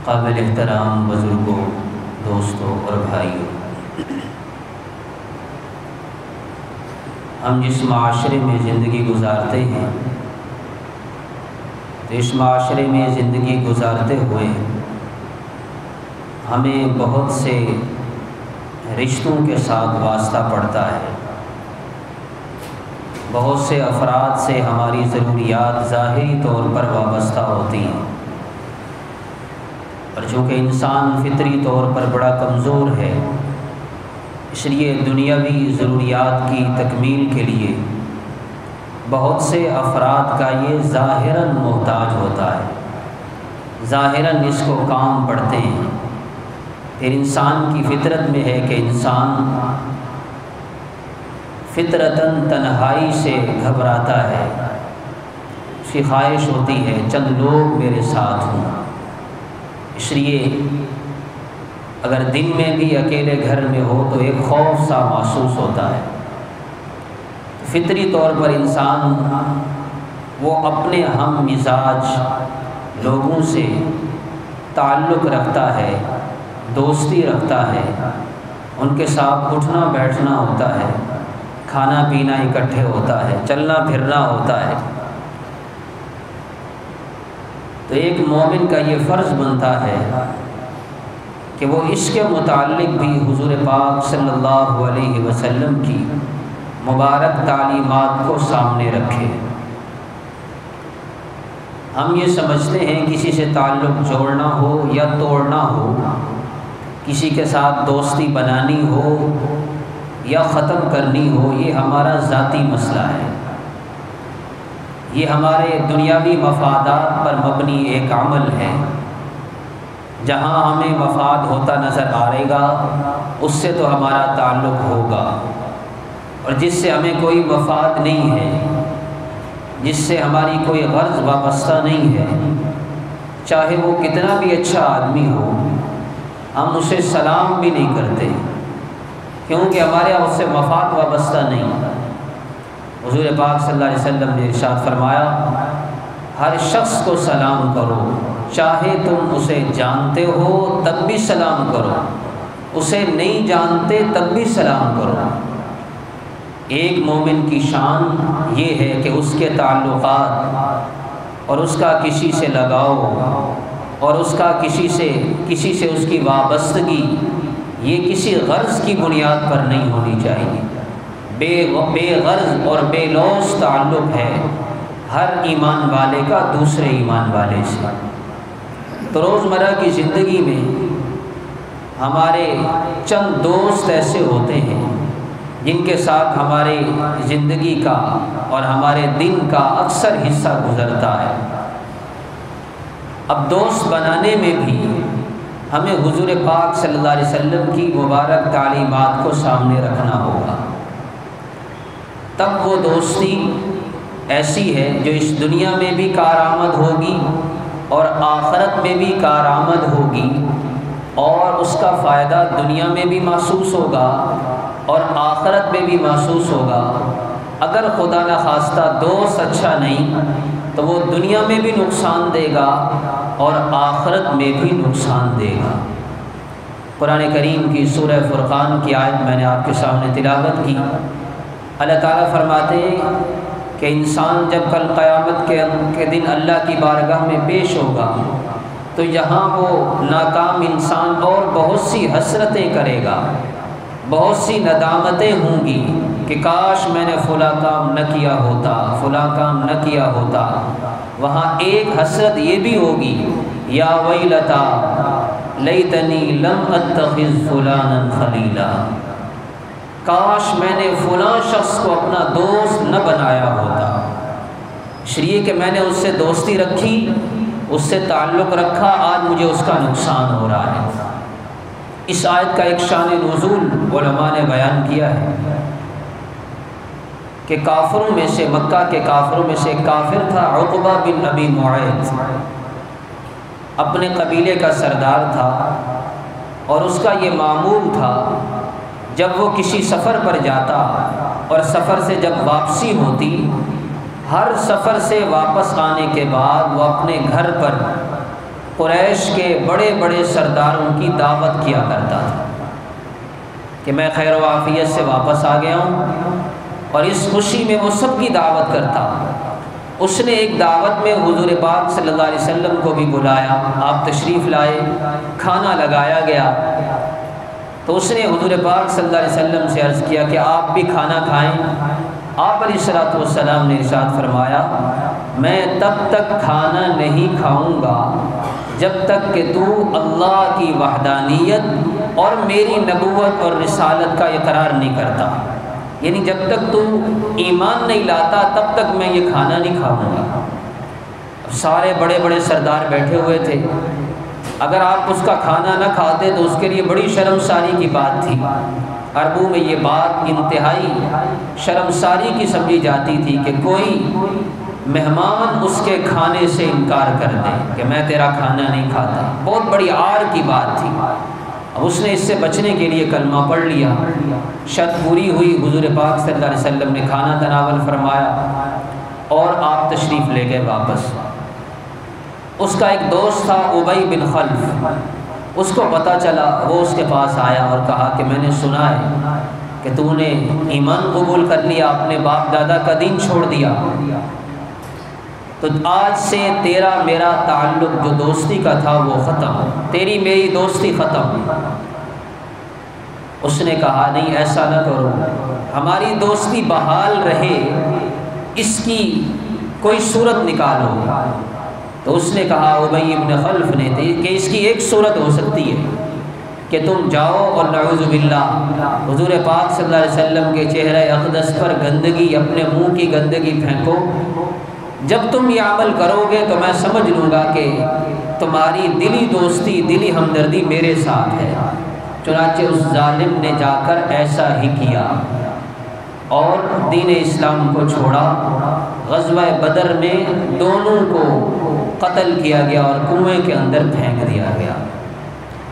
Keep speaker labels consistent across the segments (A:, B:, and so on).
A: قابل احترام بزرگوں، دوستوں اور بھائیوں، ہم جس معاشرے میں زندگی گزارتے ہیں تو اس معاشرے میں زندگی گزارتے ہوئے ہمیں بہت سے رشتوں کے ساتھ واسطہ پڑتا ہے۔ بہت سے افراد سے ہماری ضروریات ظاہری طور پر وابستہ ہوتی ہیں، اور چونکہ انسان فطری طور پر بڑا کمزور ہے، اس لیے دنیاوی ضروریات کی تکمیل کے لیے بہت سے افراد کا یہ ظاہراً محتاج ہوتا ہے، ظاہراً اس کو کام پڑتے ہیں۔ پھر انسان کی فطرت میں ہے کہ انسان فطرتاً تنہائی سے گھبراتا ہے، اس کی خواہش ہوتی ہے چند لوگ میرے ساتھ ہوں۔ اس لیے اگر دن میں بھی اکیلے گھر میں ہو تو ایک خوف سا محسوس ہوتا ہے۔ فطری طور پر انسان وہ اپنے ہم مزاج لوگوں سے تعلق رکھتا ہے، دوستی رکھتا ہے، ان کے ساتھ اٹھنا بیٹھنا ہوتا ہے، کھانا پینا اکٹھے ہوتا ہے، چلنا پھرنا ہوتا ہے۔ تو ایک مومن کا یہ فرض بنتا ہے کہ وہ اس کے متعلق بھی حضور پاک صلی اللہ علیہ وسلم کی مبارک تعلیمات کو سامنے رکھے۔ ہم یہ سمجھتے ہیں کسی سے تعلق جوڑنا ہو یا توڑنا ہو، کسی کے ساتھ دوستی بنانی ہو یا ختم کرنی ہو، یہ ہمارا ذاتی مسئلہ ہے، یہ ہمارے دنیاوی مفادات پر مبنی ایک عمل ہے۔ جہاں ہمیں مفاد ہوتا نظر آئے گا اس سے تو ہمارا تعلق ہوگا، اور جس سے ہمیں کوئی مفاد نہیں ہے، جس سے ہماری کوئی غرض وابستہ نہیں ہے، چاہے وہ کتنا بھی اچھا آدمی ہو، ہم اسے سلام بھی نہیں کرتے، کیونکہ ہمارے اس سے مفاد وابستہ نہیں۔ حضور پاک صلی اللہ علیہ وسلم نے ارشاد فرمایا، ہر شخص کو سلام کرو، چاہے تم اسے جانتے ہو تب بھی سلام کرو، اسے نہیں جانتے تب بھی سلام کرو۔ ایک مومن کی شان یہ ہے کہ اس کے تعلقات اور اس کا کسی سے لگاؤ اور اس کا کسی سے اس کی وابستگی یہ کسی غرض کی بنیاد پر نہیں ہونی چاہیے۔ بے غرض اور بے لوث تعلق ہے ہر ایمان والے کا دوسرے ایمان والے سے۔ تو روزمرہ کی زندگی میں ہمارے چند دوست ایسے ہوتے ہیں جن کے ساتھ ہمارے زندگی کا اور ہمارے دن کا اکثر حصہ گزرتا ہے۔ اب دوست بنانے میں بھی ہمیں حضور پاک صلی اللہ علیہ وسلم کی مبارک تعلیمات کو سامنے رکھنا ہوگا، تب وہ دوستی ایسی ہے جو اس دنیا میں بھی کارآمد ہوگی اور آخرت میں بھی کارآمد ہوگی، اور اس کا فائدہ دنیا میں بھی محسوس ہوگا اور آخرت میں بھی محسوس ہوگا۔ اگر خدا نخواستہ دوست اچھا نہیں تو وہ دنیا میں بھی نقصان دے گا اور آخرت میں بھی نقصان دے گا۔ قرآن کریم کی سورہ فرقان کی آیت میں نے آپ کے سامنے تلاوت کی۔ اللہ تعالیٰ فرماتے ہیں کہ انسان جب کل قیامت کے دن اللہ کی بارگاہ میں پیش ہوگا تو یہاں وہ ناکام انسان اور بہت سی حسرتیں کرے گا، بہت سی ندامتیں ہوں گی کہ کاش میں نے فلاں کام نہ کیا ہوتا، فلاں کام نہ کیا ہوتا۔ وہاں ایک حسرت یہ بھی ہوگی، یا ویلتا لیتنی لم اتخذ فلانا خلیلا، کاش میں نے فلاں شخص کو اپنا دوست نہ بنایا ہوتا، اس لیے کہ میں نے اس سے دوستی رکھی، اس سے تعلق رکھا، آج مجھے اس کا نقصان ہو رہا ہے۔ اس آیت کا ایک شان نزول علماء نے بیان کیا ہے کہ کافروں میں سے، مکہ کے کافروں میں سے ایک کافر تھا عقبہ بن ابی معیط، اپنے قبیلے کا سردار تھا، اور اس کا یہ معمول تھا جب وہ کسی سفر پر جاتا اور سفر سے جب واپسی ہوتی، ہر سفر سے واپس آنے کے بعد وہ اپنے گھر پر قریش کے بڑے بڑے سرداروں کی دعوت کیا کرتا تھا کہ میں خیر و عافیت سے واپس آ گیا ہوں، اور اس خوشی میں وہ سب کی دعوت کرتا۔ اس نے ایک دعوت میں حضور پاک صلی اللہ علیہ وسلم کو بھی بلایا، آپ تشریف لائے، کھانا لگایا گیا، تو اس نے حضور پاک صلی اللہ علیہ وسلم سے عرض کیا کہ آپ بھی کھانا کھائیں۔ آپ علیہ الصلوۃ والسلام نے ارشاد فرمایا، میں تب تک کھانا نہیں کھاؤں گا جب تک کہ تو اللہ کی وحدانیت اور میری نبوت اور رسالت کا اقرار نہیں کرتا، یعنی جب تک تو ایمان نہیں لاتا تب تک میں یہ کھانا نہیں کھاؤں گا۔ سارے بڑے بڑے سردار بیٹھے ہوئے تھے، اگر آپ اس کا کھانا نہ کھاتے تو اس کے لیے بڑی شرمساری کی بات تھی۔ عربوں میں یہ بات انتہائی شرمساری کی سمجھی جاتی تھی کہ کوئی مہمان اس کے کھانے سے انکار کر دے کہ میں تیرا کھانا نہیں کھاتا، بہت بڑی عار کی بات تھی۔ اب اس نے اس سے بچنے کے لیے کلمہ پڑھ لیا، شرط پوری ہوئی، حضور پاک صلی اللہ علیہ وسلم نے کھانا تناول فرمایا اور آپ تشریف لے گئے واپس۔ اس کا ایک دوست تھا ابی بن خلف، اس کو پتہ چلا، وہ اس کے پاس آیا اور کہا کہ میں نے سنا ہے کہ تو نے ایمان قبول کر لیا، اپنے باپ دادا کا دین چھوڑ دیا، تو آج سے تیرا میرا تعلق جو دوستی کا تھا وہ ختم، تیری میری دوستی ختم۔ اس نے کہا نہیں ایسا نہ کرو، ہماری دوستی بحال رہے، اس کی کوئی صورت نکالو۔ تو اس نے کہا ابی بن خلف نے کہ اس کی ایک صورت ہو سکتی ہے کہ تم جاؤ اور نعوذ باللہ حضور پاک صلی اللہ علیہ وسلم کے چہرہ اقدس پر گندگی، اپنے منہ کی گندگی پھینکو۔ جب تم یہ عمل کرو گے تو میں سمجھ لوں گا کہ تمہاری دلی دوستی، دلی ہمدردی میرے ساتھ ہے۔ چنانچہ اس ظالم نے جا کر ایسا ہی کیا اور دین اسلام کو چھوڑا۔ غزوہ بدر میں دونوں کو قتل کیا گیا اور کنویں کے اندر پھینک دیا گیا۔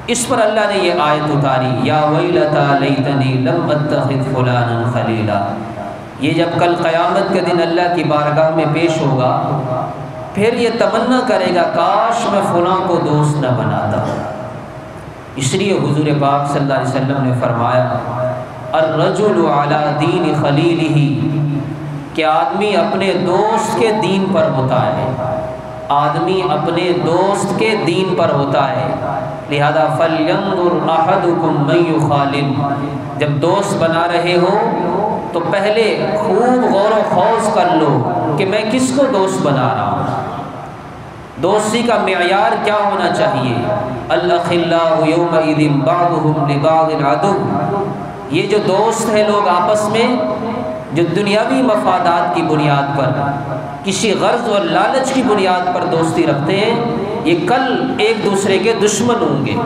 A: اس پر اللہ نے یہ آیت اتاری، یا ویلتی لیتنی لم اتخذ فلانا خلیلا۔ یہ جب کل قیامت کے دن اللہ کی بارگاہ میں پیش ہوگا، پھر یہ تمنا کرے گا کاش میں فلاں کو دوست نہ بناتا۔ اس لیے حضور پاک صلی اللہ علیہ وسلم نے فرمایا الرجل علی دین خلیلہ، کہ آدمی اپنے دوست کے دین پر ہوتا ہے، آدمی اپنے دوست کے دین پر ہوتا ہے۔ لہذا فَلْيَنْظُرْ أَحَدُكُمْ مَنْ يُخَالِلُ، جب دوست بنا رہے ہو تو پہلے خوب غور و خوض کر لو کہ میں کس کو دوست بنا رہا ہوں۔ دوستی کا معیار کیا ہونا چاہیے؟ الْأَخِلَّاءُ يَوْمَئِذٍ بَعْضُهُمْ لِبَعْضٍ عَدُوٌّ، یہ جو دوست ہیں لوگ آپس میں جو دنیاوی مفادات کی بنیاد پر، کسی غرض اور لالچ کی بنیاد پر دوستی رکھتے ہیں، یہ کل ایک دوسرے کے دشمن ہوں گے۔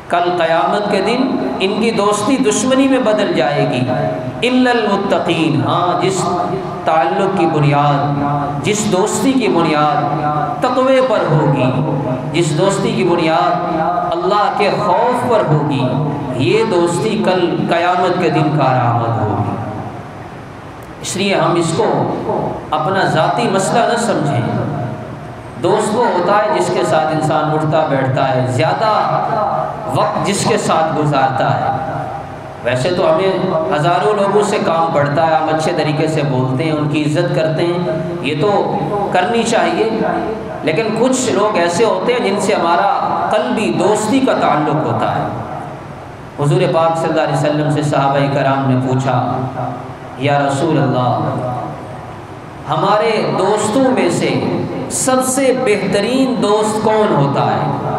A: کل قیامت کے دن ان کی دوستی دشمنی میں بدل جائے گی۔ الا المتقین، ہاں جس تعلق کی بنیاد، جس دوستی کی بنیاد تقوی پر ہوگی، جس دوستی کی بنیاد اللہ کے خوف پر ہوگی، یہ دوستی کل قیامت کے دن کارآمد ہوگی۔ اس لیے ہم اس کو اپنا ذاتی مسئلہ نہ سمجھیں۔ دوست وہ ہوتا ہے جس کے ساتھ انسان اٹھتا بیٹھتا ہے، زیادہ وقت جس کے ساتھ گزارتا ہے۔ ویسے تو ہمیں ہزاروں لوگوں سے کام پڑتا ہے، ہم اچھے طریقے سے بولتے ہیں، ان کی عزت کرتے ہیں، یہ تو کرنی چاہیے، لیکن کچھ لوگ ایسے ہوتے ہیں جن سے ہمارا قلبی دوستی کا تعلق ہوتا ہے۔ حضور پاک صلی اللہ علیہ وسلم سے صحابہ کرام نے پوچھا، یا رسول اللہ، ہمارے دوستوں میں سے سب سے بہترین دوست کون ہوتا ہے؟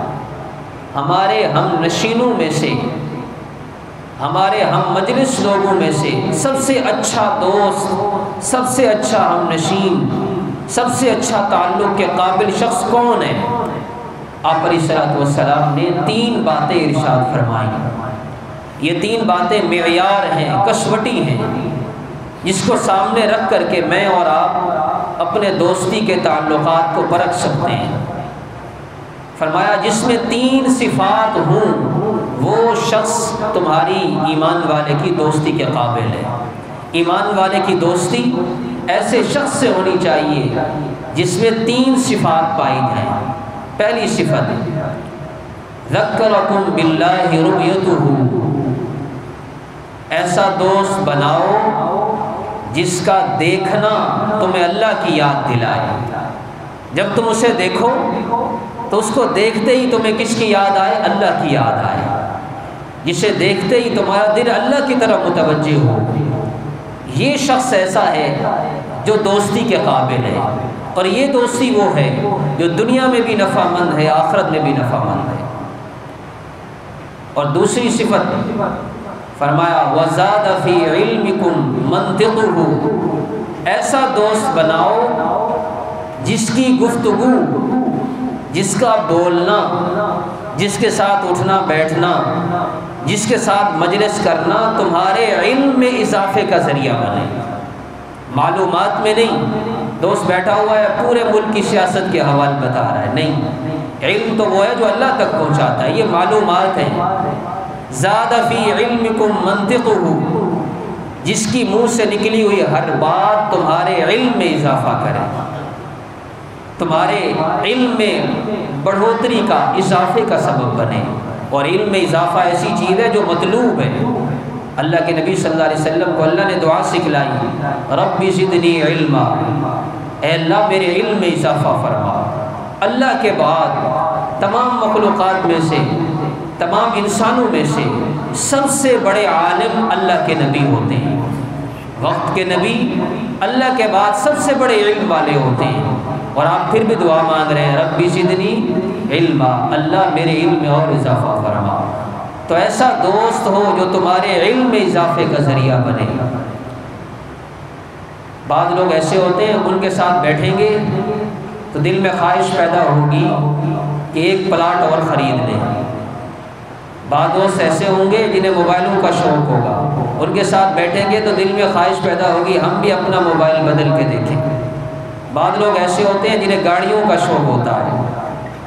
A: ہمارے ہم نشینوں میں سے، ہمارے ہم مجلس لوگوں میں سے سب سے اچھا دوست، سب سے اچھا ہم نشین، سب سے اچھا تعلق کے قابل شخص کون ہے؟ آپ علیہ الصلوۃ والسلام نے 3 باتیں ارشاد فرمائیں۔ یہ 3 باتیں معیار ہیں، کسوٹی ہیں، جس کو سامنے رکھ کر کے میں اور آپ اپنے دوستی کے تعلقات کو پرکھ سکتے ہیں۔ فرمایا جس میں 3 صفات ہوں وہ شخص تمہاری ایمان والے کی دوستی کے قابل ہے۔ ایمان والے کی دوستی ایسے شخص سے ہونی چاہیے جس میں 3 صفات پائی جائیں۔ پہلی صفت ذکرکم باللہ رؤیتہ، ایسا دوست بناؤ جس کا دیکھنا تمہیں اللہ کی یاد دلائے۔ جب تم اسے دیکھو تو اس کو دیکھتے ہی تمہیں کس کی یاد آئے؟ اللہ کی یاد آئے۔ جسے دیکھتے ہی تمہارا دل اللہ کی طرف متوجہ ہو، یہ شخص ایسا ہے جو دوستی کے قابل ہے، اور یہ دوستی وہ ہے جو دنیا میں بھی نفع مند ہے، آخرت میں بھی نفع مند ہے۔ اور دوسری صفت فرمایا وَزَادَ فِي عِلْمِكُمْ مَنْطِقُهُ، ایسا دوست بناؤ جس کی گفتگو، جس کا بولنا، جس کے ساتھ اٹھنا بیٹھنا، جس کے ساتھ مجلس کرنا تمہارے علم میں اضافے کا ذریعہ بنے، معلومات میں نہیں۔ دوست بیٹھا ہوا ہے پورے ملک کی سیاست کے حوالے بتا رہا ہے، نہیں، علم تو وہ ہے جو اللہ تک پہنچاتا ہے، یہ معلومات ہیں۔ زاد فی علمکم منطقہ، جس کی منہ سے نکلی ہوئی ہر بات تمہارے علم میں اضافہ کرے، تمہارے علم میں بڑھوتری کا، اضافے کا سبب بنے۔ اور علم میں اضافہ ایسی چیز ہے جو مطلوب ہے۔ اللہ کے نبی صلی اللہ علیہ وسلم کو اللہ نے دعا سکھلائی، رب زدنی علما، اے اللہ میرے علم میں اضافہ فرما۔ اللہ کے بعد تمام مخلوقات میں سے، تمام انسانوں میں سے سب سے بڑے عالم اللہ کے نبی ہوتے ہیں، وقت کے نبی اللہ کے بعد سب سے بڑے علم والے ہوتے ہیں، اور آپ پھر بھی دعا مانگ رہے ہیں رب زدنی علما، اللہ میرے علم میں اور اضافہ فرما۔ تو ایسا دوست ہو جو تمہارے علم میں اضافے کا ذریعہ بنے۔ بعض لوگ ایسے ہوتے ہیں ان کے ساتھ بیٹھیں گے تو دل میں خواہش پیدا ہوگی کہ ایک پلاٹ اور خرید لیں۔ بعض دوست ایسے ہوں گے جنہیں موبائلوں کا شوق ہوگا، ان کے ساتھ بیٹھیں گے تو دل میں خواہش پیدا ہوگی ہم بھی اپنا موبائل بدل کے دیکھیں۔ بعض لوگ ایسے ہوتے ہیں جنہیں گاڑیوں کا شوق ہوتا ہے،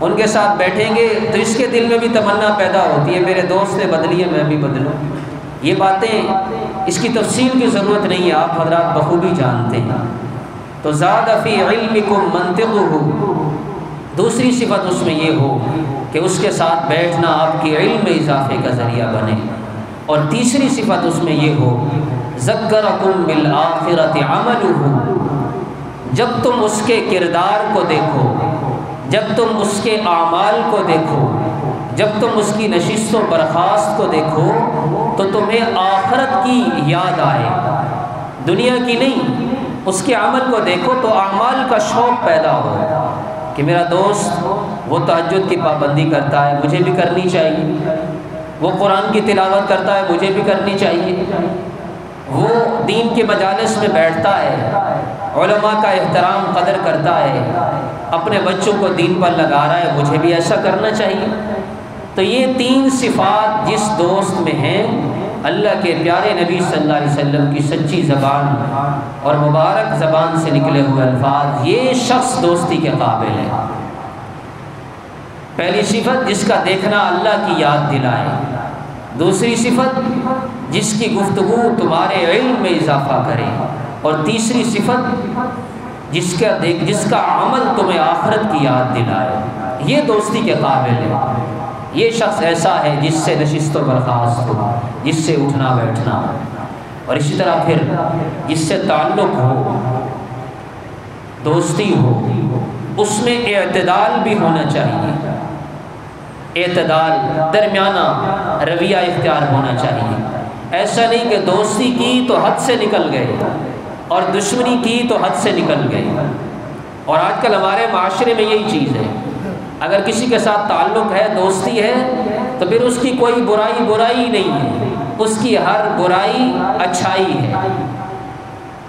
A: ان کے ساتھ بیٹھیں گے تو اس کے دل میں بھی تمنا پیدا ہوتی ہے میرے دوست نے بدلی ہے میں بھی بدلوں۔ یہ باتیں اس کی تفصیل کی ضرورت نہیں ہے، آپ حضرات بخوبی جانتے ہیں۔ تو زاد فی علمکم منطقہ، دوسری صفت اس میں یہ ہو کہ اس کے ساتھ بیٹھنا آپ کی علم میں اضافے کا ذریعہ بنے۔ اور تیسری صفت اس میں یہ ہو ذکرکم بالآخرۃ عملہ، جب تم اس کے کردار کو دیکھو، جب تم اس کے اعمال کو دیکھو، جب تم اس کی نشست و برخاست کو دیکھو تو تمہیں آخرت کی یاد آئے، دنیا کی نہیں۔ اس کے عمل کو دیکھو تو اعمال کا شوق پیدا ہو کہ میرا دوست وہ تہجد کی پابندی کرتا ہے، مجھے بھی کرنی چاہیے، وہ قرآن کی تلاوت کرتا ہے، مجھے بھی کرنی چاہیے، وہ دین کے مجالس میں بیٹھتا ہے، علماء کا احترام قدر کرتا ہے، اپنے بچوں کو دین پر لگا رہا ہے، مجھے بھی ایسا کرنا چاہیے۔ تو یہ تین صفات جس دوست میں ہیں، اللہ کے پیارے نبی صلی اللہ علیہ وسلم کی سچی زبان اور مبارک زبان سے نکلے ہوئے الفاظ، یہ شخص دوستی کے قابل ہے۔ پہلی صفت جس کا دیکھنا اللہ کی یاد دلائے، دوسری صفت جس کی گفتگو تمہارے علم میں اضافہ کرے، اور تیسری صفت جس کا عمل تمہیں آخرت کی یاد دلائے، یہ دوستی کے قابل ہے۔ یہ شخص ایسا ہے جس سے نشست و برخاست ہو، جس سے اٹھنا بیٹھنا ہو، اور اسی طرح پھر جس سے تعلق ہو، دوستی ہو، اس میں اعتدال بھی ہونا چاہیے، اعتدال، درمیانہ رویہ اختیار ہونا چاہیے۔ ایسا نہیں کہ دوستی کی تو حد سے نکل گئے اور دشمنی کی تو حد سے نکل گئے۔ اور آج کل ہمارے معاشرے میں یہی چیز ہے، اگر کسی کے ساتھ تعلق ہے، دوستی ہے، تو پھر اس کی کوئی برائی نہیں ہے، اس کی ہر برائی اچھائی ہے،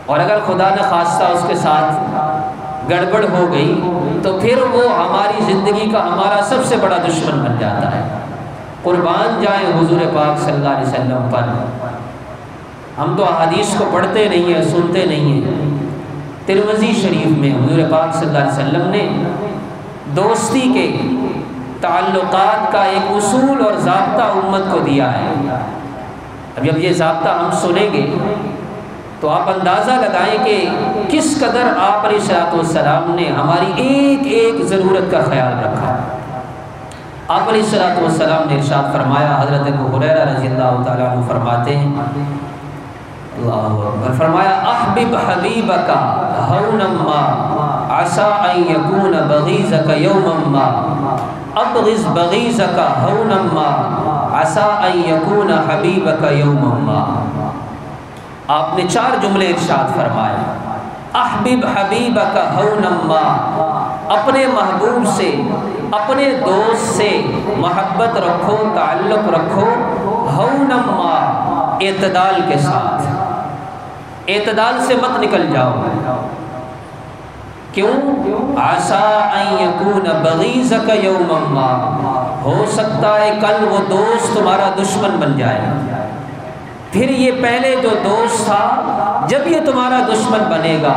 A: اور اگر خدا نہ خواستہ اس کے ساتھ گڑبڑ ہو گئی تو پھر وہ ہماری زندگی کا ہمارا سب سے بڑا دشمن بن جاتا ہے۔ قربان جائیں حضور پاک صلی اللہ علیہ وسلم پر، ہم تو احادیث کو پڑھتے نہیں ہیں، سنتے نہیں ہیں۔ ترمذی شریف میں حضور پاک صلی اللہ علیہ وسلم نے دوستی کے تعلقات کا ایک اصول اور ضابطہ امت کو دیا ہے۔ اب جب یہ ضابطہ ہم سنیں گے تو آپ اندازہ لگائیں کہ کس قدر آپ علیہ الصلوۃ والسلام نے ہماری ایک ایک ضرورت کا خیال رکھا۔ علیہ الصلوۃ والسلام نے ارشاد فرمایا، حضرت ابو ہریرہ رضی اللہ تعالیٰ عنہ فرماتے ہیں، اللہ اکبر، فرمایا احبب حبیبک ہونا ما عسى ان يكون بغيضك يوما ما ابغض بغيضك ہونا ما عسى ان يكون حبیبک یوما ما۔ آپ نے 4 جملے ارشاد فرمائے، احبب حبیبک ہونا ما، اپنے محبوب سے، اپنے دوست سے محبت رکھو، تعلق رکھو، ہونا ما، اعتدال کے ساتھ، اعتدال سے مت نکل جاؤ۔ کیوں؟ عسى ان يكون بغيضك يوما ما، ہو سکتا ہے کل وہ دوست تمہارا دشمن بن جائے، پھر یہ پہلے جو دوست تھا جب یہ تمہارا دشمن بنے گا،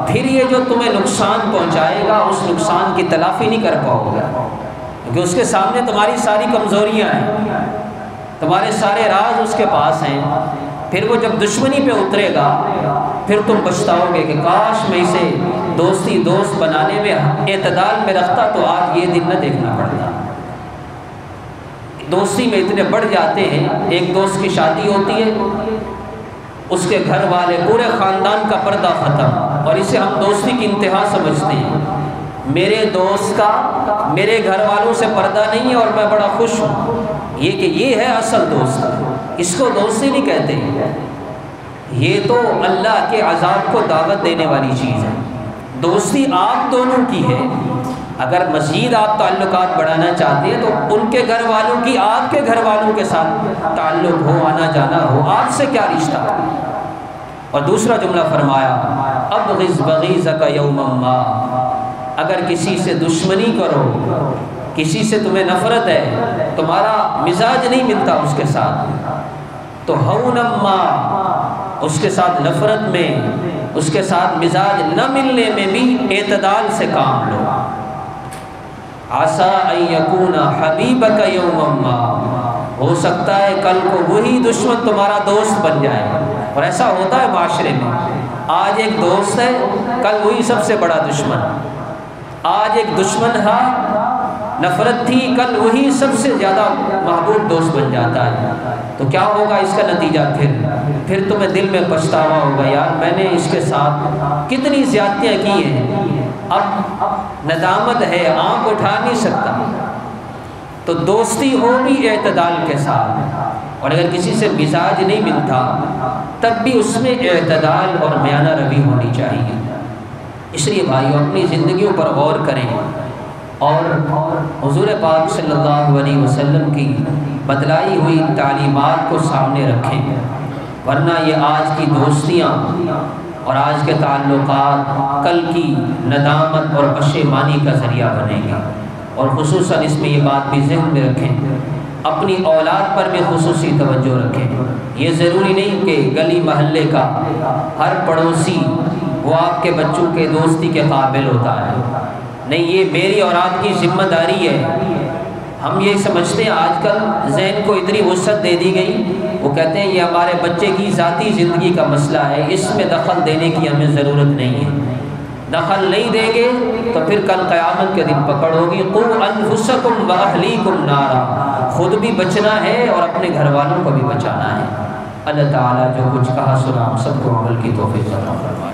A: پھر یہ جو تمہیں نقصان پہنچائے گا اس نقصان کی تلافی نہیں کر پاؤ گے، کیونکہ اس کے سامنے تمہاری ساری کمزوریاں ہیں، تمہارے سارے راز اس کے پاس ہیں۔ پھر وہ جب دشمنی پہ اترے گا پھر تم پچھتاؤ گے کہ کاش میں اسے دوست بنانے میں اعتدال میں رکھتا تو آج یہ دن نہ دیکھنا پڑتا۔ دوستی میں اتنے بڑھ جاتے ہیں، ایک دوست کی شادی ہوتی ہے، اس کے گھر والے پورے خاندان کا پردہ ختم، اور اسے ہم دوستی کی انتہا سمجھتے ہیں۔ میرے دوست کا میرے گھر والوں سے پردہ نہیں ہے اور میں بڑا خوش ہوں، یہ کہ یہ ہے اصل دوست، اس کو دوستی نہیں کہتے، یہ تو اللہ کے عذاب کو دعوت دینے والی چیز ہے۔ دوستی آپ دونوں کی ہے، اگر مزید آپ تعلقات بڑھانا چاہتے ہیں تو ان کے گھر والوں کی آپ کے گھر والوں کے ساتھ تعلق ہو، آنا جانا ہو، آپ سے کیا رشتہ۔ اور دوسرا جملہ فرمایا ابغض بغیضک یوما ما، اگر کسی سے دشمنی کرو، کسی سے تمہیں نفرت ہے، تمہارا مزاج نہیں ملتا اس کے ساتھ، تو ہونا ما، اس کے ساتھ نفرت میں، اس کے ساتھ مزاج نہ ملنے میں بھی اعتدال سے کام لو۔ عسى ان يكون حبیبک یوما ما، ہو سکتا ہے کل کو وہی دشمن تمہارا دوست بن جائے، اور ایسا ہوتا ہے معاشرے میں، آج ایک دوست ہے کل وہی سب سے بڑا دشمن، آج ایک دشمن ہے، نفرت تھی، کل وہی سب سے زیادہ محبوب دوست بن جاتا ہے۔ تو کیا ہوگا اس کا نتیجہ؟ پھر تمہیں دل میں پچھتاوا ہوگا، یار میں نے اس کے ساتھ کتنی زیادتیاں کی ہیں، اب ندامت ہے، آنکھ اٹھا نہیں سکتا۔ تو دوستی ہو بھی اعتدال کے ساتھ، اور اگر کسی سے مزاج نہیں ملتا تب بھی اس میں اعتدال اور میانہ روی ہونی چاہیے۔ اس لیے بھائیو اپنی زندگیوں پر غور کریں اور حضور پاک صلی اللہ علیہ وسلم کی بتلائی ہوئی تعلیمات کو سامنے رکھیں، ورنہ یہ آج کی دوستیاں اور آج کے تعلقات کل کی ندامت اور پشیمانی کا ذریعہ بنیں گے۔ اور خصوصاً اس میں یہ بات بھی ذہن میں رکھیں، اپنی اولاد پر بھی خصوصی توجہ رکھیں۔ یہ ضروری نہیں کہ گلی محلے کا ہر پڑوسی وہ آپ کے بچوں کے دوستی کے قابل ہوتا ہے، نہیں، یہ میری اور آپ کی ذمہ داری ہے۔ ہم یہ سمجھتے ہیں، آج کل ذہن کو اتنی وسعت دے دی گئی، وہ کہتے ہیں یہ ہمارے بچے کی ذاتی زندگی کا مسئلہ ہے، اس میں دخل دینے کی ہمیں ضرورت نہیں ہے۔ دخل نہیں دیں گے تو پھر کل قیامت کے دن پکڑ ہوگی۔ قوا انفسکم واہلیکم نارا، خود بھی بچنا ہے اور اپنے گھر والوں کو بھی بچانا ہے۔ اللہ تعالیٰ جو کچھ کہا سنا ہم سب کو عمل کی توفیق عطا فرمائے۔